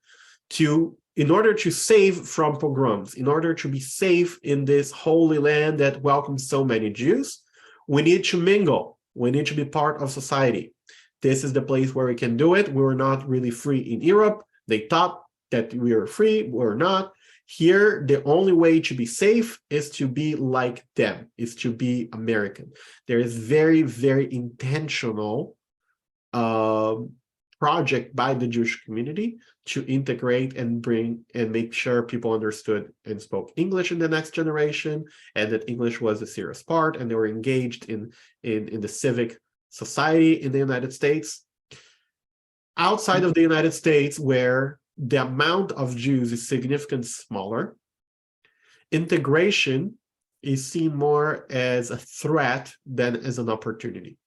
in order to save from pogroms, in order to be safe in this holy land that welcomes so many Jews, we need to mingle. We need to be part of society. This is the place where we can do it. We were not really free in Europe. They thought that we were free. We're not. Here, the only way to be safe is to be like them, is to be American. There is very, very intentional project by the Jewish community to integrate and bring and make sure people understood and spoke English in the next generation, and that English was a serious part, and they were engaged in the civic society in the United States. Outside of the United States, where the amount of Jews is significantly smaller, integration is seen more as a threat than as an opportunity.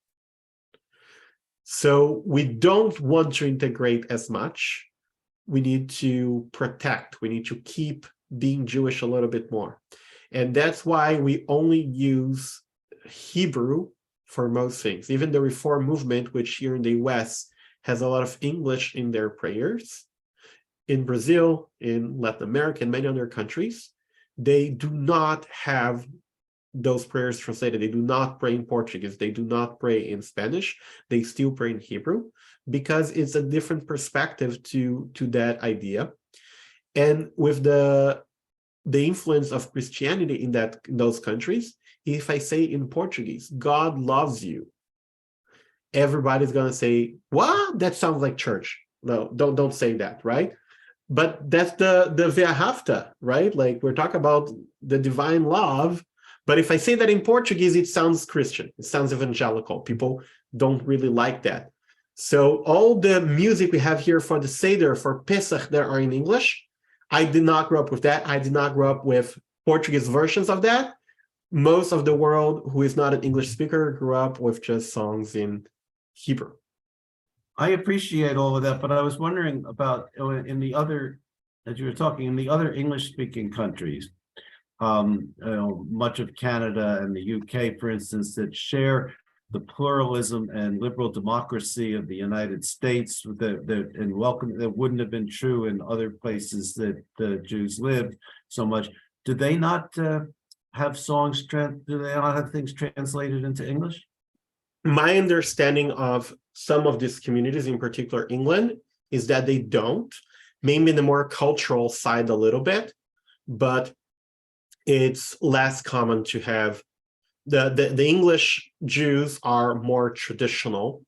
So we don't want to integrate as much. We need to protect. We need to keep being Jewish a little bit more. And that's why we only use Hebrew for most things. Even the Reform movement, which here in the US has a lot of English in their prayers, in Brazil, in Latin America, and many other countries, they do not have those prayers translated. They do not pray in Portuguese. They do not pray in Spanish. They still pray in Hebrew because it's a different perspective to that idea. And with the influence of Christianity in those countries, if I say in Portuguese, God loves you, everybody's going to say, what? That sounds like church. No, don't say that, right? But that's the Ve'ahavta, right? Like we're talking about the divine love. But if I say that in Portuguese, it sounds Christian. It sounds evangelical. People don't really like that. So all the music we have here for the Seder, for Pesach, that are in English, I did not grow up with that. I did not grow up with Portuguese versions of that. Most of the world who is not an English speaker grew up with just songs in Hebrew.
I appreciate all of that, but I was wondering about in the other, as you were talking, in the other English-speaking countries, much of Canada and the UK, for instance, that share the pluralism and liberal democracy of the United States and welcome that wouldn't have been true in other places that the Jews lived so much. Do they not have songs? Do they not have things translated into English?
My understanding of some of these communities, in particular England, is that they don't, maybe the more cultural side a little bit, but it's less common to have the English Jews are more traditional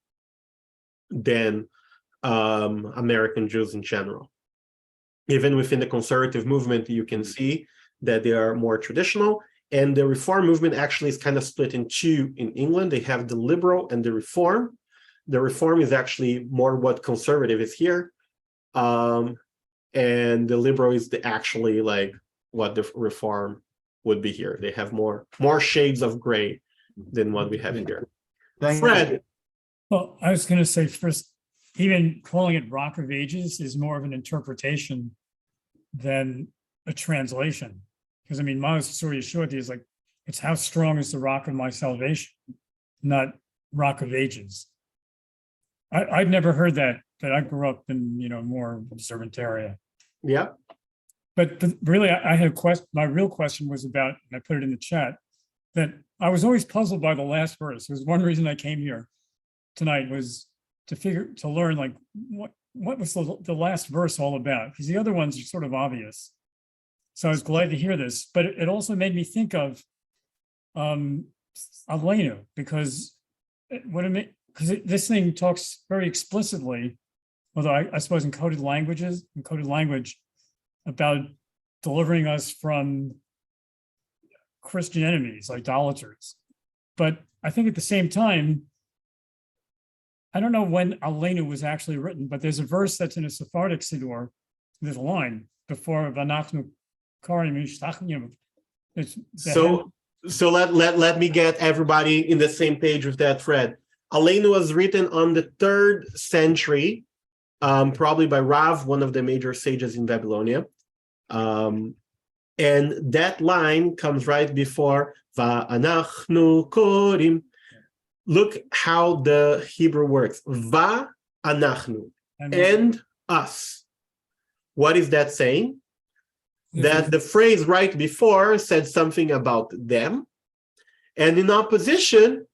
than American Jews in general. Even within the conservative movement, you can see that they are more traditional. And the Reform movement actually is kind of split in two in England. They have the liberal and the Reform. The Reform is actually more what conservative is here. And the liberal is actually like what the Reform would be here. They have more shades of gray than what we have here.
Thank
Fred.
you.
Well, I was going to say first, even calling it Rock of Ages is more of an interpretation than a translation. Because I mean, Maoz Tzur Yeshua is like, it's how strong is the rock of my salvation, not Rock of Ages. I've never heard that I grew up in, more observant area.
Yeah.
But really, I had a question. My real question was about, and I put it in the chat, that I was always puzzled by the last verse. It was one reason I came here tonight was to learn like what was the last verse all about? Because the other ones are sort of obvious. So I was glad to hear this, but it also made me think of Aleinu, because this thing talks very explicitly, although I suppose in coded language, about delivering us from Christian enemies, idolaters. But I think at the same time, I don't know when Aleinu was actually written, but there's a verse that's in a Sephardic Siddur. There's a line before Vanachnu Karim Ishtachim.
So let me get everybody in the same page with that, Fred. Aleinu was written on the 3rd century, probably by Rav, one of the major sages in Babylonia. And that line comes right before Va'anachnu korim. Look how the Hebrew works. Va'anachnu, and us. What is that saying? That the phrase right before said something about them, and in opposition,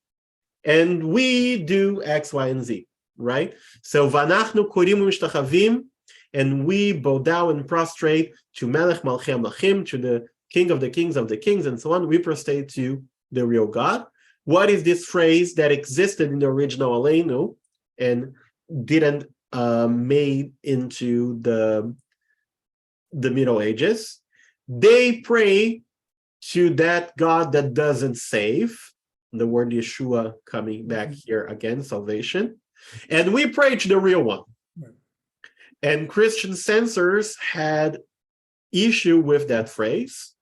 and we do X, Y, and Z, right? So Vanachnu korim u'mishtachavim, and we bow down and prostrate to Melech Malchei Malchim, to the King of the Kings of the Kings, and so on. We prostrate to the real God. What is this phrase that existed in the original Aleinu and didn't made into the Middle Ages? They pray to that God that doesn't save. The word Yeshua coming back here again, salvation. And we pray to the real one. And Christian censors had issue with that phrase.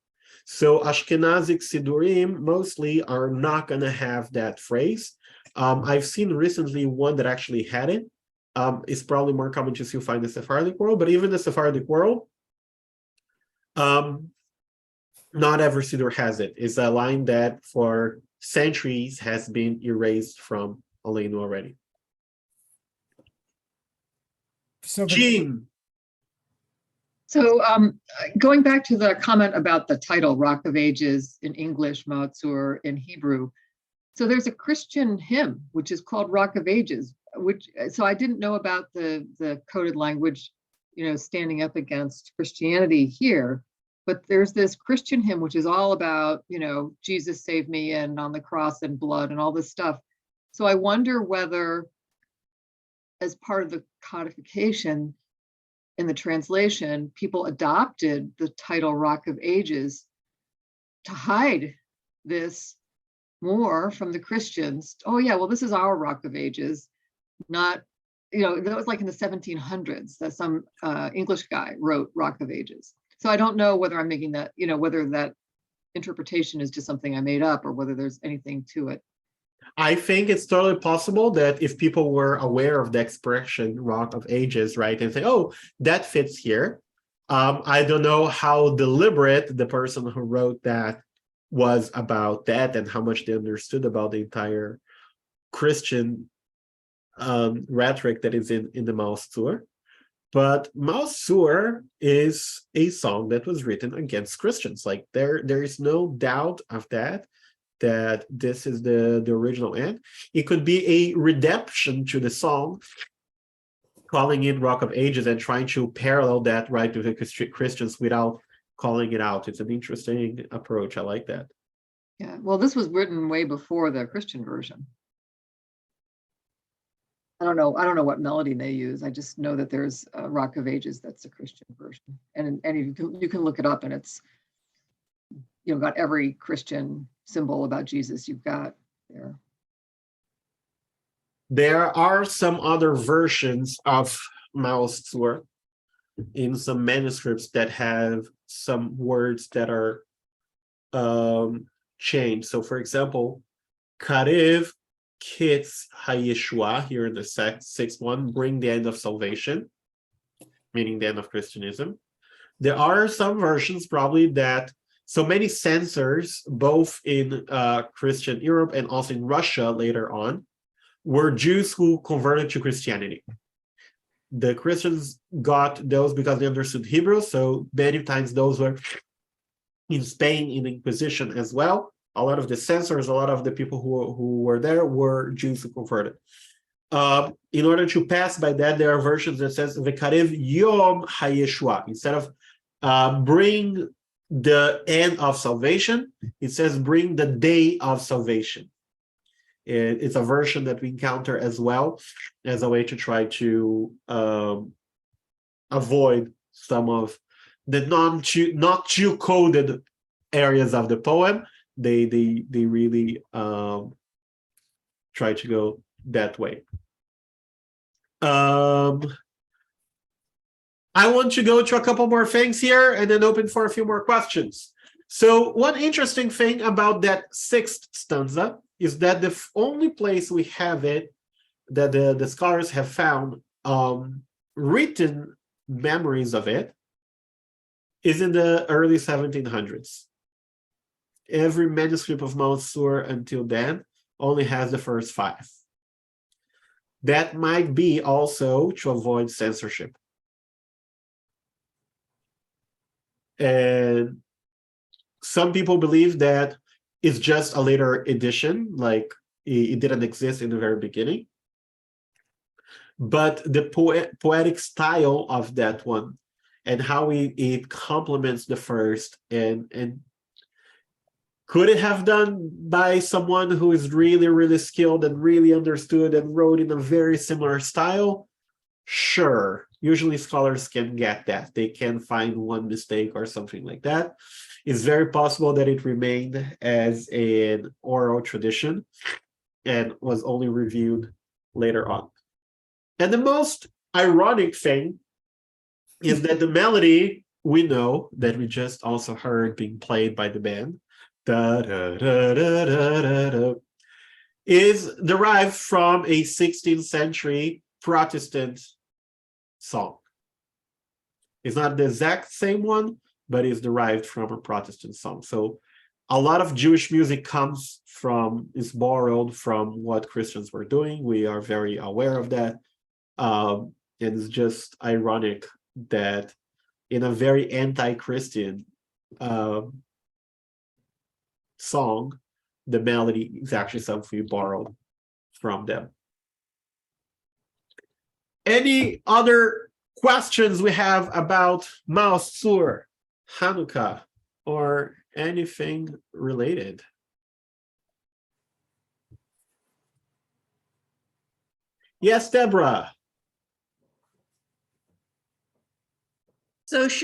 So Ashkenazic Sidurim mostly are not going to have that phrase. I've seen recently one that actually had it. It's probably more common to still find the Sephardic world, but even the Sephardic world, not every Siddur has it. It's a line that for centuries has been erased from Aleinu already.
So,
Jean.
So going back to the comment about the title, Rock of Ages in English, Maoz Tzur in Hebrew. So there's a Christian hymn, which is called Rock of Ages, so I didn't know about the coded language, standing up against Christianity here. But there's this Christian hymn, which is all about, Jesus saved me and on the cross and blood and all this stuff. So I wonder whether, as part of the codification in the translation, people adopted the title Rock of Ages to hide this more from the Christians. Oh yeah, well, this is our Rock of Ages, not, that was like in the 1700s that some English guy wrote Rock of Ages. So I don't know whether I'm making that, whether that interpretation is just something I made up or whether there's anything to it.
I think it's totally possible that if people were aware of the expression Rock of Ages, right, and say, oh, that fits here. I don't know how deliberate the person who wrote that was about that and how much they understood about the entire Christian rhetoric that is in the Maoz Tzur. But Maoz Tzur is a song that was written against Christians. Like there is no doubt of that this is the original end. It could be a redemption to the song, calling in Rock of Ages and trying to parallel that right to the Christians without calling it out. It's an interesting approach. I like that.
Yeah, well, this was written way before the Christian version. I don't know what melody they use. I just know that there's a Rock of Ages that's a Christian version, and you can look it up, and it's got every Christian symbol about Jesus you've got there.
There are some other versions of Maoz Tzur in some manuscripts that have some words that are changed. So, for example, Karev Kitz HaYeshua, here in the sixth one, bring the end of salvation, meaning the end of Christianism. There are some versions probably that, so many censors, both in Christian Europe and also in Russia later on, were Jews who converted to Christianity. The Christians got those because they understood Hebrew, so many times those were in Spain in the Inquisition as well. A lot of the censors, a lot of the people who were there were Jews who converted. In order to pass by that, there are versions that says Vekarev Yom HaYeshua. Instead of bring the end of salvation, it says bring the day of salvation. It's a version that we encounter as well as a way to try to avoid some of the not Jew coded areas of the poem. They really try to go that way. I want to go to a couple more things here and then open for a few more questions. So one interesting thing about that sixth stanza is that the only place we have it, that the scholars have found written memories of it, is in the early 1700s. Every manuscript of Maoz Tzur until then only has the first 5. That might be also to avoid censorship. And some people believe that it's just a later edition, like it didn't exist in the very beginning. But the poetic style of that one and how it complements the first, and could it have done by someone who is really, really skilled and really understood and wrote in a very similar style? Sure. Usually scholars can get that. They can find one mistake or something like that. It's very possible that it remained as an oral tradition and was only reviewed later on. And the most ironic thing is that the melody we know that we just also heard being played by the band, da, da, da, da, da, da, is derived from a 16th century Protestant song. It's not the exact same one, but is derived from a Protestant song. So a lot of Jewish music is borrowed from what Christians were doing. We are very aware of that. And it's just ironic that in a very anti-Christian song, the melody is actually something we borrowed from them. Any other questions we have about Maoz Tzur, Hanukkah, or anything related? Yes, Deborah.
So